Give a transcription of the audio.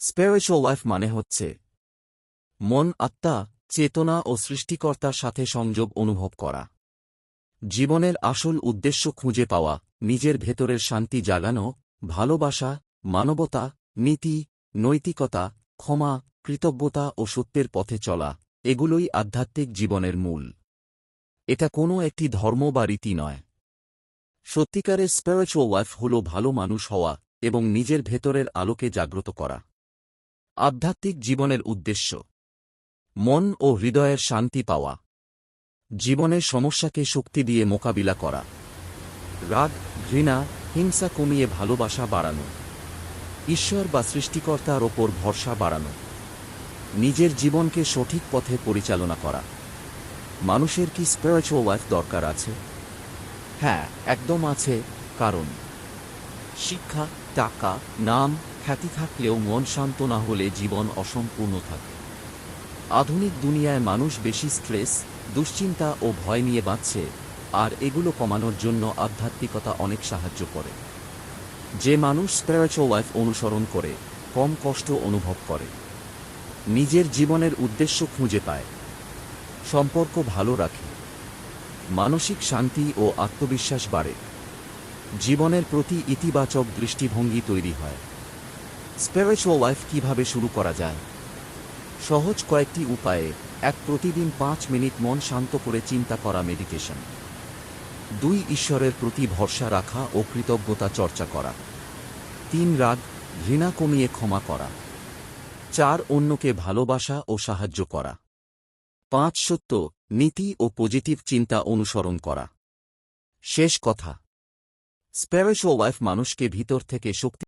Spiritual life মানে হচ্ছে মন, আত্মা, চেতনা ও সৃষ্টিকর্তার সাথে সংযোগ অনুভব করা। জীবনের আসল উদ্দেশ্য খুঁজে পাওয়া, নিজের ভেতরের শান্তি জাগানো, ভালোবাসা, মানবতা, নীতি, নৈতিকতা, ক্ষমা, কৃতজ্ঞতা ও সত্যের পথে চলা, এগুলোই আধ্যাত্মিক জীবনের মূল। এটা কোনো একটি ধর্ম বা রীতি নয়। সত্যিকারের স্পিরিচুয়াল লাইফ হল ভালো মানুষ হওয়া এবং নিজের ভেতরের আলোকে জাগ্রত করা। আধ্যাত্মিক জীবনের উদ্দেশ্য মন ও হৃদয়ের শান্তি পাওয়া, জীবনের সমস্যাকে শক্তি দিয়ে মোকাবিলা করা, রাগ, ঘৃণা, হিংসা কমিয়ে ভালোবাসা বাড়ানো, ঈশ্বর বা সৃষ্টিকর্তার ওপর ভরসা বাড়ানো, নিজের জীবনকে সঠিক পথে পরিচালনা করা। মানুষের কি স্পিরিচুয়াল লাইফ দরকার আছে? হ্যাঁ, একদম আছে। কারণ শিক্ষা, টাকা, নাম, খ্যাতি থাকলেও মন শান্ত না হলে জীবন অসম্পূর্ণ থাকে। আধুনিক দুনিয়ায় মানুষ বেশি স্ট্রেস, দুশ্চিন্তা ও ভয় নিয়ে বাঁচছে, আর এগুলো কমানোর জন্য আধ্যাত্মিকতা অনেক সাহায্য করে। যে মানুষ স্পিরিচুয়াল লাইফ অনুসরণ করে, কম কষ্ট অনুভব করে, নিজের জীবনের উদ্দেশ্য খুঁজে পায়, সম্পর্ক ভালো রাখে, মানসিক শান্তি ও আত্মবিশ্বাস বাড়ে, জীবনের প্রতি ইতিবাচক দৃষ্টিভঙ্গি তৈরি হয়। স্পিরিচুয়াল লাইফ কিভাবে শুরু করা যায়? সহজ কয়েকটি উপায়ে। প্রতিদিন 5 মিনিট মন শান্ত করে চিন্তা করা, মেডিটেশন। 2. ঈশ্বরের প্রতি ভরসা রাখা ও কৃতজ্ঞতা চর্চা করা। 3. রাগ, ঘৃণা কমিয়ে ক্ষমা করা। 4. অন্যকে ভালোবাসা ও সাহায্য করা। 5. সত্য, নীতি ও পজিটিভ চিন্তা অনুসরণ করা। শেষ কথা, স্পিরিচুয়াল লাইফ মানুষকে ভিতর থেকে শক্তি